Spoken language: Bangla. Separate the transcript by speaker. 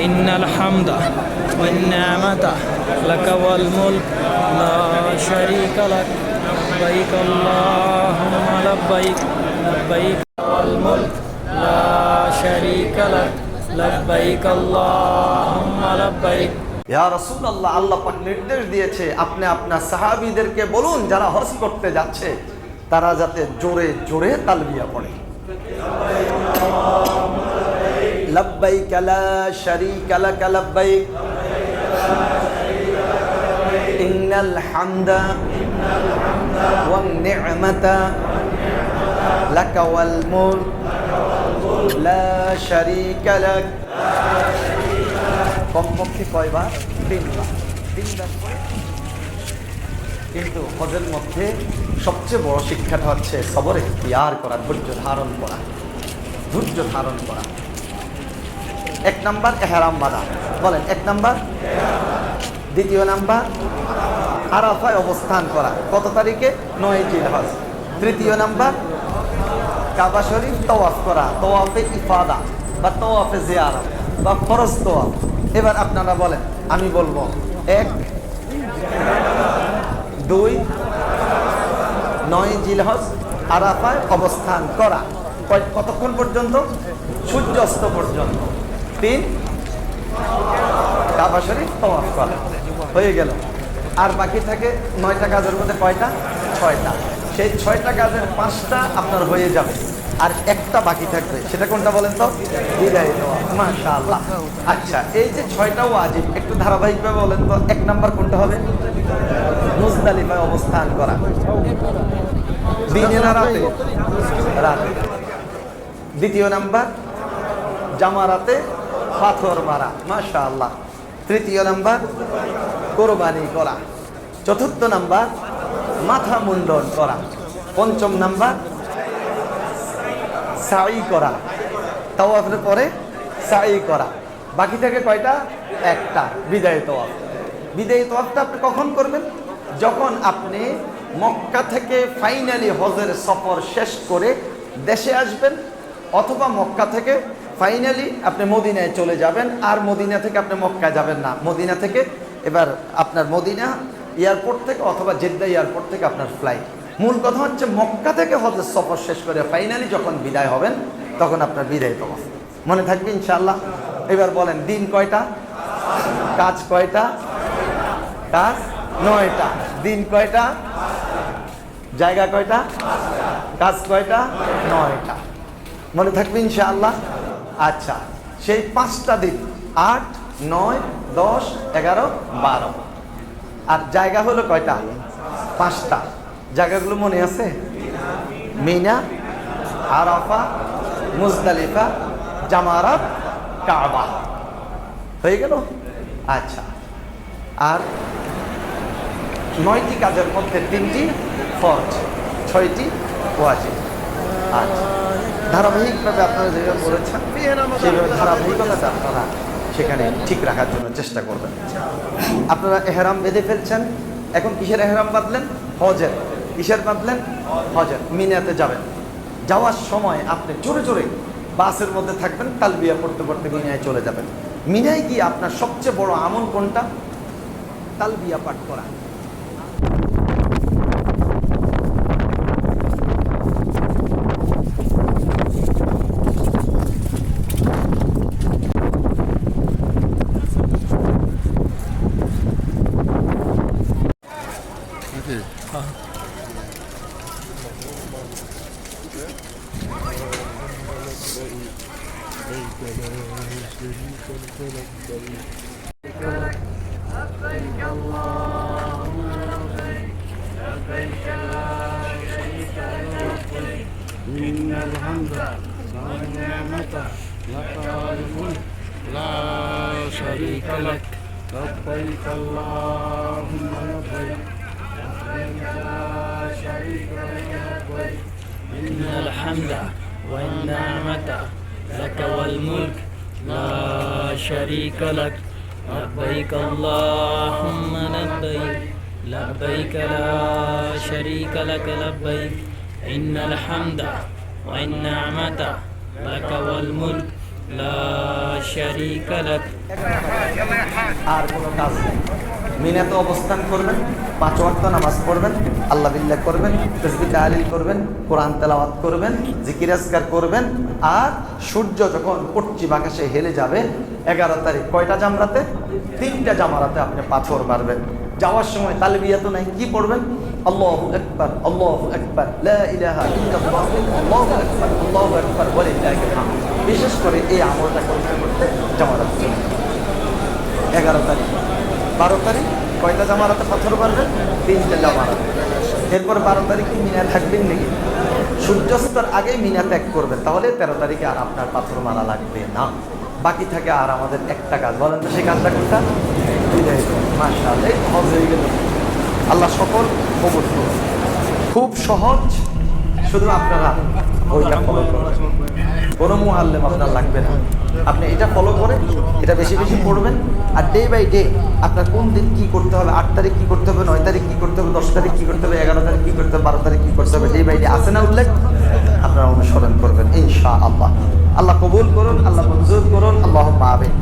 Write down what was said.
Speaker 1: ইন্নাল হামদা ওয়ান নি'মাতা লাকা ওয়াল মুলক লা শারীকা লাক লাব্বাইক আল্লাহুম্মা লাব্বাইক লাব্বাইক ওয়াল মুলক লা শারীকা লাক লাব্বাইক আল্লাহুম্মা লাব্বাইক।
Speaker 2: ইয়া রাসূলুল্লাহ, আল্লাহ পাক নির্দেশ দিয়েছে আপনি আপনার সাহাবীদেরকে বলুন যারা হজ করতে যাচ্ছে তারা যাতে জোরে জোরে তালবিয়া পড়ে। লব্বাইক লা শারীকা লাক লব্বাইক ইন্নাল হামদা ওয়ান নি'মাতা লাকা ওয়াল মুলক লা শারীকা লাক। কমপক্ষে কয়বার? তিনবার পরে। কিন্তু হজের মধ্যে সবচেয়ে বড় শিক্ষাটা হচ্ছে সবর ইখতিয়ার করা, ধৈর্য ধারণ করা। এক নাম্বার ইহরাম বাঁধা, বলেন এক নাম্বার। দ্বিতীয় নাম্বার আরাফায় অবস্থান করা, কত তারিখে? 9 জিলহজ। তৃতীয় নাম্বার কাবা শরীফ তওয়াফ করা, তওয়াফে ইফাদা বা তওয়াফে জিয়ারত বা ফরজ তওয়াফ। এবার আপনারা বলেন, আমি বলবো 1, 2, 9 জিলহজ আরাফায় অবস্থান করা, কতক্ষণ পর্যন্ত? সূর্যাস্ত পর্যন্ত। 3 কাবা শরীফ তওয়াফ করা, হয়ে গেল। আর বাকি থাকে 9টা কাজের মধ্যে কয়টা? 6টা। সেই 6টা কাজের 5টা আপনার হয়ে যাবে, আর একটা বাকি থাকবে। সেটা কোনটা বলেন তো? বিদায় দেওয়া। মাশাআল্লাহ। আচ্ছা, এই যে 6টা ওয়াজিব, একটু ধারাবাহিকভাবে বলেন তো। 1 নাম্বার কোনটা হবে? মুজদালিফায় অবস্থান করা। দিনে না রাতে? রাতে। দ্বিতীয় নাম্বার জামারাতে পাথর মারা, মাশাআল্লাহ। তৃতীয় নাম্বার কোরবানি করা। চতুর্থ নাম্বার মাথা মুন্ডন করা। পঞ্চম নাম্বার সাই করা, তাওয়াফের পরে সাই করা। বাকি থাকে কয়টা? একটা, বিদায় তওয়াফ। বিদায় তওয়াফটা আপনি কখন করবেন? যখন আপনি মক্কা থেকে ফাইনালি হজের সফর শেষ করে দেশে আসবেন, অথবা মক্কা থেকে ফাইনালি আপনি মদিনায় চলে যাবেন। আর মদিনা থেকে আপনি মক্কা যাবেন না, মদিনা থেকে এবার আপনার মদিনা এয়ারপোর্ট থেকে অথবা জেদ্দা এয়ারপোর্ট থেকে আপনার ফ্লাইট। মূল কথা হচ্ছে মক্কা থেকে হজের সফর শেষ করে ফাইনালি যখন বিদায় হবেন তখন আপনার বিদায় তওয়াফ। মনে থাকবে ইনশাআল্লাহ। এবার বলেন, দিন কয়টা? কাজ কয়টা? কাজ 9টা। দিন কয়টা? জায়গা কয়টা? কাজ কয়টা? 9টা। মনে থাকবে ইনশাআল্লাহ। আচ্ছা, সেই 5টা দিন 8, 9, 10, 11, 12। আর জায়গা হলো কয়টা? 5টা। জায়গাগুলো মনে আছে? মিনা, আরাফা, মুজদালিফা, জামারাত, কাবা। হয়ে গেল? আচ্ছা, আর 9টি কাজের মধ্যে 3টি ফরজ, 6টি ওয়াজিব। আচ্ছা, ধারাবাহিকভাবে আপনারা যেভাবে বলেছেন সেভাবে ধারাবাহিকতা আপনারা সেখানে ঠিক রাখার জন্য চেষ্টা করবেন। আপনারা এহরাম বেঁধে ফেলছেন, এখন কিসের এহরাম বাঁধলেন? হজের। কিসের বাঁধলেন? হজের। মিনাতে যাবেন। যাওয়ার সময় আপনি জোরে জোরে বাসের মধ্যে থাকবেন, তালবিয়া পড়তে পড়তে মিনায় চলে যাবেন। মিনায় গিয়ে আপনার সবচেয়ে বড় আমল কোনটা? তালবিয়া পাঠ করা।
Speaker 3: لبيك اللهم لبيك لبيك لا شريك لك لبيك إن الحمد والنعمة لك والملك لا شريك لك لبيك اللهم لبيك لبيك لا شريك لك لبيك
Speaker 1: إن الحمد والنعمة لك والملك لا شريك لك لبيك اللهم لبيك لبيك لا شريك لك لبيك إن الحمد والنعمة لك والملك لا شريك لك
Speaker 2: আর কোনো কাজ নেই। মিনাতে অবস্থান করবেন, 5 ওয়াক্ত নামাজ পড়বেন, আল্লাহ বিল্লাহ করবেন, তাসবিহ তাহলিল করবেন, কোরআন তেলাওয়াত করবেন, জিকির আজকার করবেন। আর সূর্য যখন পশ্চিম আকাশে হেলে যাবে 11 তারিখ কয়টা জামরাতে? 3টা জামরাতে আপনি পাথর মারবেন। যাওয়ার সময় তালবিয়া তো নাই, কি পড়বেন? আল্লাহু আকবার, আল্লাহু আকবার, লা ইলাহা ইল্লাল্লাহ, আল্লাহু আকবার, আল্লাহু আকবার, ওয়ালিল্লাহিল হামদ। বিশেষ করে এই আমলটা করতে করতে জামরাত চলে যাবে। 11 তারিখ, 12 তারিখ কয়টা জামারাতে পাথর মারবেন? 3টা জামারাতে। এরপর 12 তারিখে মিনা থাকবেন নাকি? সূর্যাস্তের আগেই মিনা ত্যাগ করবেন, তাহলে 13 তারিখে আর আপনার পাথর মারা লাগবে না। বাকি থাকে আর আমাদের একটা কাজ, বলেন তো সেই কাজটা কোনটা? মাশাআল্লাহ, এই হজ হয়ে গেল। আল্লাহ সকল কবুল করুন। খুব সহজ, শুধু আপনারা ওইটা ফলো করবেন। কোনো মুআল্লিম আপনার লাগবে না, আপনি এটা ফলো করে এটা বেশি বেশি পড়বেন। আর ডে বাই ডে আপনার কোন দিন কী করতে হবে, 8 তারিখ কী করতে হবে, 9 তারিখ কী করতে হবে, 10 তারিখ কী করতে হবে, 11 তারিখ কী করতে হবে, 12 তারিখ কী করতে হবে, ডে বাই ডে আছে না উল্লেখ, আপনারা অনুসরণ করবেন ইনশাআল্লাহ। আল্লাহ কবুল করুন, আল্লাহ মঞ্জুর করুন, আল্লাহুম্মা আমিন।